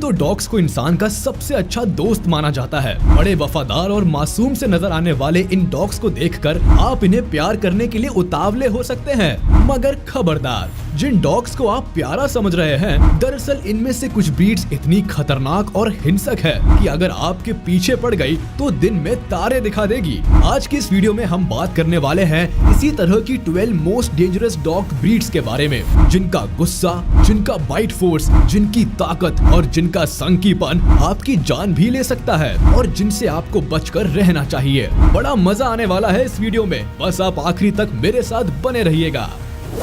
तो डॉग्स को इंसान का सबसे अच्छा दोस्त माना जाता है। बड़े वफादार और मासूम से नजर आने वाले इन डॉग्स को देखकर आप इन्हें प्यार करने के लिए उतावले हो सकते हैं, मगर खबरदार, जिन डॉग्स को आप प्यारा समझ रहे हैं, दरअसल इनमें से कुछ ब्रीड्स इतनी खतरनाक और हिंसक है कि अगर आपके पीछे पड़ गई तो दिन में तारे दिखा देगी। आज की इस वीडियो में हम बात करने वाले हैं इसी तरह की 12 मोस्ट डेंजरस डॉग ब्रीड्स के बारे में, जिनका गुस्सा, जिनका बाइट फोर्स, जिनकी ताकत और जिनका संकीपन आपकी जान भी ले सकता है और जिनसे आपको बचकर रहना चाहिए। बड़ा मजा आने वाला है इस वीडियो में, बस आप आखिरी तक मेरे साथ बने रहिएगा।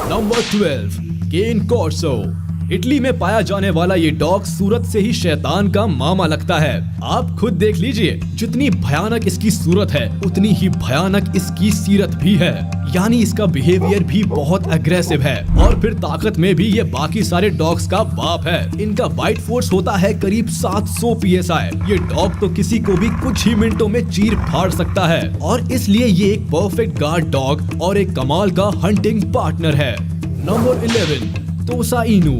नंबर 12, केन कॉर्सो। इटली में पाया जाने वाला ये डॉग सूरत से ही शैतान का मामा लगता है। आप खुद देख लीजिए, जितनी भयानक इसकी सूरत है उतनी ही भयानक इसकी सीरत भी है, यानी इसका बिहेवियर भी बहुत अग्रेसिव है और फिर ताकत में भी ये बाकी सारे डॉग्स का बाप है। इनका बाइट फोर्स होता है करीब 700 PSI। ये डॉग तो किसी को भी कुछ ही मिनटों में चीर फाड़ सकता है और इसलिए ये एक परफेक्ट गार्ड डॉग और एक कमाल का हंटिंग पार्टनर है। नंबर 11, तोसा इनू।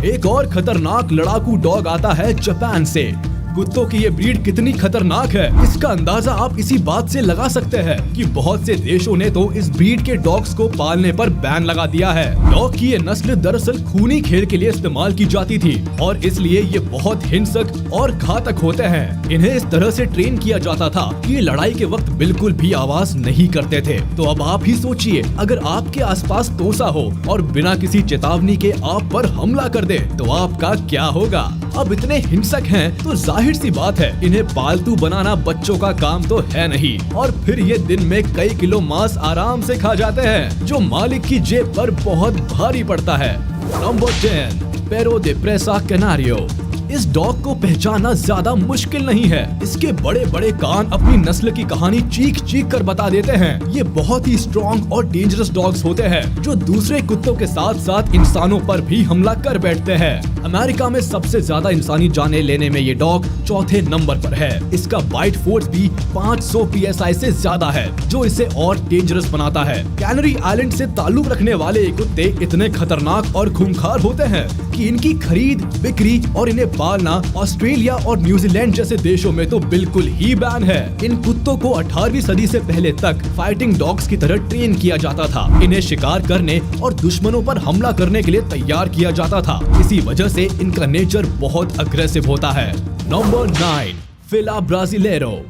एक और खतरनाक लड़ाकू डॉग आता है जापान से। कुत्तों की ये ब्रीड कितनी खतरनाक है, इसका अंदाजा आप इसी बात से लगा सकते हैं कि बहुत से देशों ने तो इस ब्रीड के डॉग्स को पालने पर बैन लगा दिया है। डॉग की ये नस्ल दरअसल खूनी खेल के लिए इस्तेमाल की जाती थी और इसलिए ये बहुत हिंसक और घातक होते हैं। इन्हें इस तरह से ट्रेन किया जाता था कि ये लड़ाई के वक्त बिल्कुल भी आवाज नहीं करते थे। तो अब आप ही सोचिए, अगर आपके आसपास तोसा हो और बिना किसी चेतावनी के आप पर हमला कर दे तो आपका क्या होगा। अब इतने हिंसक हैं तो जाहिर सी बात है इन्हें पालतू बनाना बच्चों का काम तो है नहीं, और फिर ये दिन में कई किलो मांस आराम से खा जाते हैं जो मालिक की जेब पर बहुत भारी पड़ता है। नंबर 10, पेरो दे प्रेसा कैनारियो। इस डॉग को पहचानना ज्यादा मुश्किल नहीं है। इसके बड़े बड़े कान अपनी नस्ल की कहानी चीख चीख कर बता देते हैं। ये बहुत ही स्ट्रॉन्ग और डेंजरस डॉग्स होते हैं जो दूसरे कुत्तों के साथ साथ इंसानों पर भी हमला कर बैठते हैं। अमेरिका में सबसे ज्यादा इंसानी जानें लेने में ये डॉग चौथे नंबर पर है। इसका बाइट फोर्स भी 500 PSI से ज्यादा है, जो इसे और डेंजरस बनाता है। कैनरी आइलैंड से ताल्लुक रखने वाले ये कुत्ते इतने खतरनाक और खूंखार होते हैं कि इनकी खरीद, बिक्री और इन्हें पालना ऑस्ट्रेलिया और न्यूजीलैंड जैसे देशों में तो बिल्कुल ही बैन है। इन कुत्तों को 18वीं सदी से पहले तक फाइटिंग डॉग्स की तरह ट्रेन किया जाता था। इन्हें शिकार करने और दुश्मनों पर हमला करने के लिए तैयार किया जाता था। इसी वजह से इनका नेचर बहुत अग्रेसिव होता है। नंबर 9, फिला ब्राजिलेरो।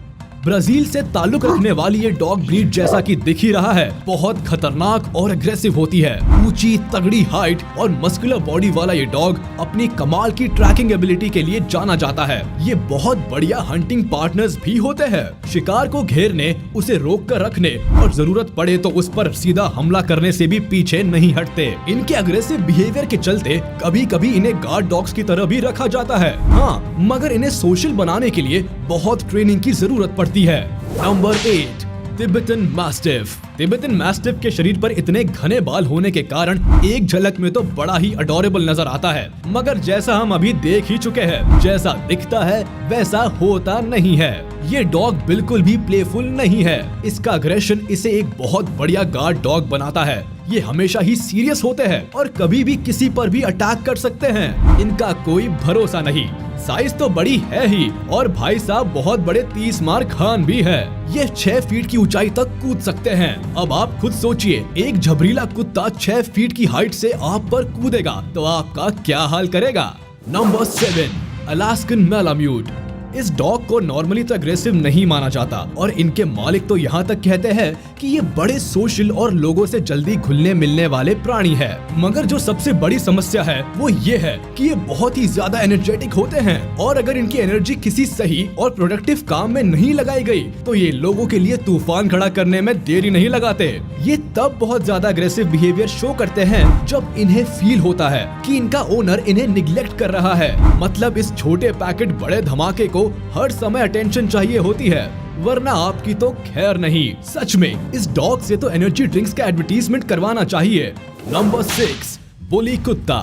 ब्राजील से ताल्लुक रखने वाली ये डॉग ब्रीड जैसा कि दिख ही रहा है, बहुत खतरनाक और अग्रेसिव होती है। ऊंची तगड़ी हाइट और मस्कुलर बॉडी वाला ये डॉग अपनी कमाल की ट्रैकिंग एबिलिटी के लिए जाना जाता है। ये बहुत बढ़िया हंटिंग पार्टनर्स भी होते हैं। शिकार को घेरने, उसे रोक कर रखने और जरूरत पड़े तो उस पर सीधा हमला करने से भी पीछे नहीं हटते। इनके अग्रेसिव बिहेवियर के चलते कभी कभी इन्हें गार्ड डॉग्स की तरह भी रखा जाता है। हाँ, मगर इन्हें सोशल बनाने के लिए बहुत ट्रेनिंग की जरूरत पड़ती है। Number 8, Tibetan mastiff. Tibetan mastiff के शरीर पर इतने घने बाल होने के कारण एक झलक में तो बड़ा ही अडोरेबल नजर आता है, मगर जैसा हम अभी देख ही चुके हैं, जैसा दिखता है वैसा होता नहीं है। ये डॉग बिल्कुल भी प्लेफुल नहीं है। इसका अग्रेशन इसे एक बहुत बढ़िया गार्ड डॉग बनाता है। ये हमेशा ही सीरियस होते हैं और कभी भी किसी पर भी अटैक कर सकते हैं। इनका कोई भरोसा नहीं। साइज तो बड़ी है ही और भाई साहब बहुत बड़े 30 मार खान भी है। ये 6 फीट की ऊंचाई तक कूद सकते हैं। अब आप खुद सोचिए, एक झबरीला कुत्ता 6 फीट की हाइट से आप पर कूदेगा तो आपका क्या हाल करेगा। Number 7, Alaskan malamute. इस डॉग को नॉर्मली तो अग्रेसिव नहीं माना जाता और इनके मालिक तो यहाँ तक कहते हैं कि ये बड़े सोशल और लोगों से जल्दी घुलने मिलने वाले प्राणी है। मगर जो सबसे बड़ी समस्या है वो ये है कि ये बहुत ही ज्यादा एनर्जेटिक होते हैं और अगर इनकी एनर्जी किसी सही और प्रोडक्टिव काम में नहीं लगाई गई तो ये लोगों के लिए तूफान खड़ा करने में देरी नहीं लगाते। ये तब बहुत ज्यादा अग्रेसिव बिहेवियर शो करते हैं जब इन्हें फील होता है कि इनका ओनर इन्हें निग्लेक्ट कर रहा है। मतलब इस छोटे पैकेट बड़े धमाके को हर समय अटेंशन चाहिए होती है, वरना आपकी तो खैर नहीं। सच में इस डॉग से तो एनर्जी ड्रिंक्स का एडवर्टीजमेंट करवाना चाहिए। नंबर 6, बुली कुत्ता।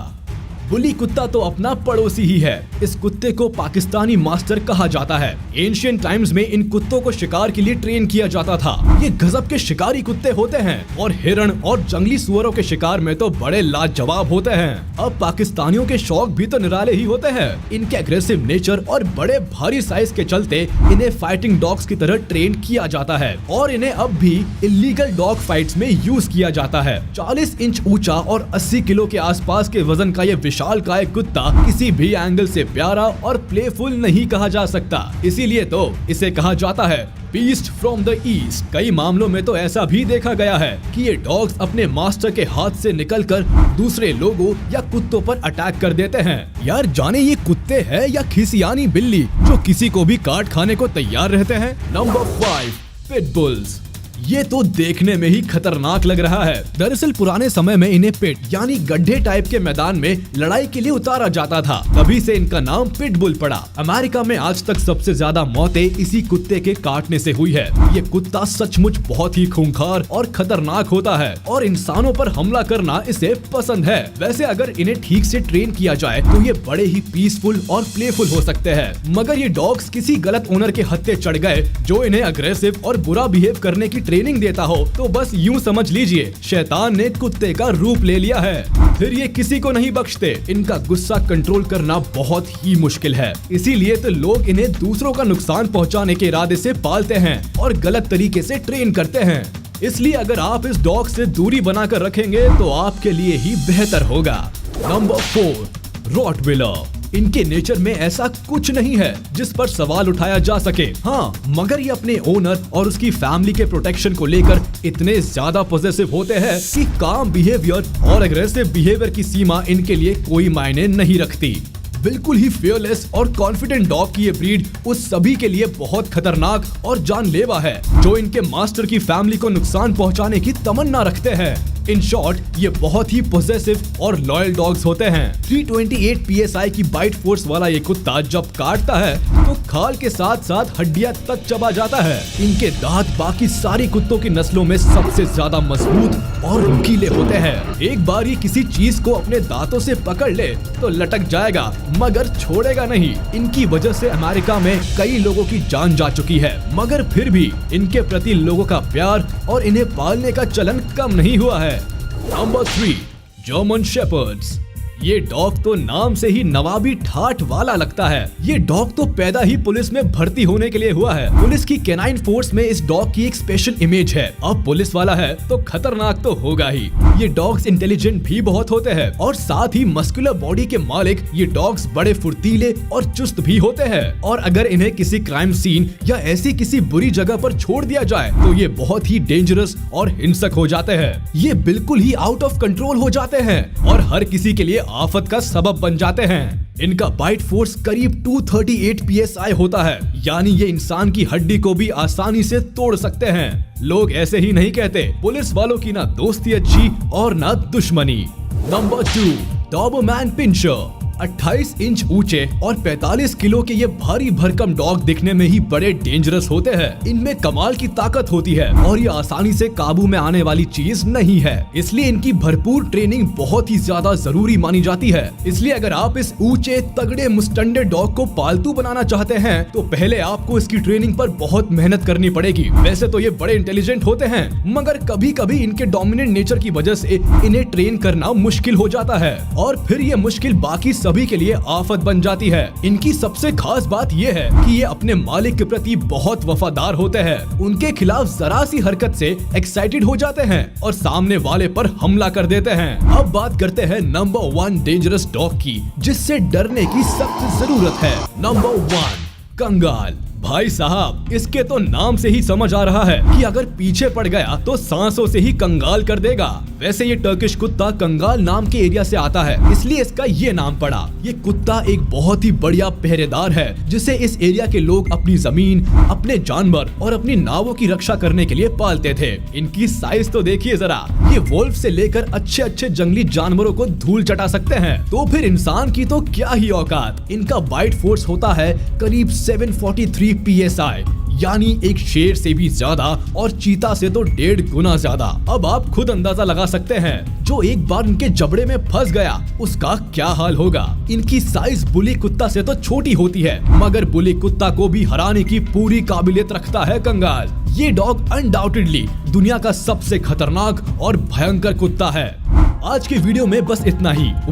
बुली कुत्ता तो अपना पड़ोसी ही है। इस कुत्ते कुत्ते को पाकिस्तानी मास्टर कहा जाता है। एंशिएंट टाइम्स में इन कुत्तों को शिकार के लिए ट्रेन किया जाता था। ये गजब के शिकारी कुत्ते होते हैं और हिरण और जंगली सुअरों के शिकार में तो बड़े लाजवाब होते हैं। अब पाकिस्तानियों के शौक भी तो निराले ही होते हैं। इनके एग्रेसिव नेचर और बड़े भारी साइज के चलते इन्हें फाइटिंग डॉग्स की तरह ट्रेन किया जाता है और इन्हें अब भी इलीगल डॉग फाइट्स में यूज किया जाता है। 40 इंच ऊंचा और 80 किलो के आसपास के वजन का ये विशालकाय कुत्ता किसी भी एंगल से प्यारा और प्लेफुल नहीं कहा जा सकता। इसीलिए तो इसे कहा जाता है बीस्ट फ्रॉम द ईस्ट। कई मामलों में तो ऐसा भी देखा गया है कि ये डॉग्स अपने मास्टर के हाथ से निकलकर दूसरे लोगों या कुत्तों पर अटैक कर देते हैं। यार जाने ये कुत्ते हैं या खिसियानी बिल्ली जो किसी को भी काट खाने को तैयार रहते हैं। Number 5, pit bulls. ये तो देखने में ही खतरनाक लग रहा है। दरअसल पुराने समय में इन्हें पिट यानी गड्ढे टाइप के मैदान में लड़ाई के लिए उतारा जाता था, तभी से इनका नाम पिटबुल पड़ा। अमेरिका में आज तक सबसे ज्यादा मौतें इसी कुत्ते के काटने से हुई है। ये कुत्ता सचमुच बहुत ही खूंखार और खतरनाक होता है और इंसानों पर हमला करना इसे पसंद है। वैसे अगर इन्हें ठीक से ट्रेन किया जाए तो ये बड़े ही पीसफुल और प्लेफुल हो सकते हैं। मगर ये डॉग्स किसी गलत ओनर के हत्थे चढ़ गए जो इन्हें अग्रेसिव और बुरा बिहेव करने की ट्रेनिंग देता हो तो बस यूं समझ लीजिए शैतान ने कुत्ते का रूप ले लिया है। फिर ये किसी को नहीं बख्शते। इनका गुस्सा कंट्रोल करना बहुत ही मुश्किल है, इसीलिए तो लोग इन्हें दूसरों का नुकसान पहुंचाने के इरादे से पालते हैं और गलत तरीके से ट्रेन करते हैं। इसलिए अगर आप इस डॉग से दूरी बनाकर रखेंगे तो आपके लिए ही बेहतर होगा। Number 4, Rottweiler. इनके नेचर में ऐसा कुछ नहीं है जिस पर सवाल उठाया जा सके। हाँ, मगर ये अपने ओनर और उसकी फैमिली के प्रोटेक्शन को लेकर इतने ज्यादा पॉजिटिव होते हैं कि काम बिहेवियर और एग्रेसिव बिहेवियर की सीमा इनके लिए कोई मायने नहीं रखती। बिल्कुल ही फियरलेस और कॉन्फिडेंट डॉग की ये ब्रीड उस सभी के लिए बहुत खतरनाक और जानलेवा है जो इनके मास्टर की फैमिली को नुकसान पहुंचाने की तमन्ना रखते हैं। इन शॉर्ट ये बहुत ही पॉजिटिव और लॉयल डॉग्स होते हैं। 328 PSI की बाइट फोर्स वाला ये कुत्ता जब काटता है तो खाल के साथ साथ हड्डियां तक चबा जाता है। इनके दांत बाकी सारी कुत्तों की नस्लों में सबसे ज्यादा मजबूत और नुकीले होते हैं। एक बार ये किसी चीज को अपने दांतों से पकड़ ले तो लटक जाएगा मगर छोड़ेगा नहीं। इनकी वजह से अमेरिका में कई लोगों की जान जा चुकी है, मगर फिर भी इनके प्रति लोगों का प्यार और इन्हें पालने का चलन कम नहीं हुआ है। Number 3, German shepherds. ये डॉग तो नाम से ही नवाबी ठाठ वाला लगता है। ये डॉग तो पैदा ही पुलिस में भर्ती होने के लिए हुआ है। पुलिस की कैनाइन फोर्स में इस डॉग की एक स्पेशल इमेज है। अब पुलिस वाला है तो खतरनाक तो होगा ही। ये डॉग्स इंटेलिजेंट भी बहुत होते हैं और साथ ही मस्कुलर बॉडी के मालिक ये डॉग्स बड़े फुर्तीले और चुस्त भी होते हैं। और अगर इन्हें किसी क्राइम सीन या ऐसी किसी बुरी जगह पर छोड़ दिया जाए तो ये बहुत ही डेंजरस और हिंसक हो जाते हैं। ये बिल्कुल ही आउट ऑफ कंट्रोल हो जाते हैं और हर किसी के लिए आफत का सबब बन जाते हैं। इनका बाइट फोर्स करीब 238 PSI होता है, यानी ये इंसान की हड्डी को भी आसानी से तोड़ सकते हैं। लोग ऐसे ही नहीं कहते, पुलिस वालों की ना दोस्ती अच्छी और ना दुश्मनी। Number 2, Dobermann puncture. 28 इंच ऊंचे और 45 किलो के ये भारी भरकम डॉग दिखने में ही बड़े डेंजरस होते हैं। इनमें कमाल की ताकत होती है और ये आसानी से काबू में आने वाली चीज नहीं है, इसलिए इनकी भरपूर ट्रेनिंग बहुत ही ज्यादा जरूरी मानी जाती है। इसलिए अगर आप इस ऊंचे तगड़े मुस्टंडे डॉग को पालतू बनाना चाहते हैं तो पहले आपको इसकी ट्रेनिंग पर बहुत मेहनत करनी पड़ेगी। वैसे तो ये बड़े इंटेलिजेंट होते हैं, मगर कभी कभी इनके डोमिनेंट नेचर की वजह से इन्हें ट्रेन करना मुश्किल हो जाता है और फिर ये मुश्किल बाकी सभी के लिए आफत बन जाती है। इनकी सबसे खास बात ये है कि ये अपने मालिक के प्रति बहुत वफादार होते हैं। उनके खिलाफ जरा सी हरकत से एक्साइटेड हो जाते हैं और सामने वाले पर हमला कर देते हैं। अब बात करते हैं नंबर 1 डेंजरस डॉग की, जिससे डरने की सख्त जरूरत है। नंबर 1, कंगाल। भाई साहब, इसके तो नाम से ही समझ आ रहा है कि अगर पीछे पड़ गया तो सांसों से ही कंगाल कर देगा। वैसे ये टर्किश कुत्ता कंगाल नाम के एरिया से आता है, इसलिए इसका ये नाम पड़ा। ये कुत्ता एक बहुत ही बढ़िया पहरेदार है जिसे इस एरिया के लोग अपनी जमीन, अपने जानवर और अपनी नावों की रक्षा करने के लिए पालते थे। इनकी साइज तो देखिए जरा, ये वोल्फ से लेकर अच्छे अच्छे जंगली जानवरों को धूल चटा सकते हैं, तो फिर इंसान की तो क्या ही औकात। इनका बाइट फोर्स होता है करीब 743 PSI, यानी एक शेर से भी ज्यादा और चीता से तो 1.5 गुना ज्यादा। अब आप खुद अंदाजा लगा सकते हैं, जो एक बार इनके जबड़े में फंस गया उसका क्या हाल होगा। इनकी साइज बुली कुत्ता से तो छोटी होती है, मगर बुली कुत्ता को भी हराने की पूरी काबिलियत रखता है कंगाल। ये डॉग अनडाउटेडली दुनिया का सबसे खतरनाक और भयंकर कुत्ता है। आज की वीडियो में बस इतना ही।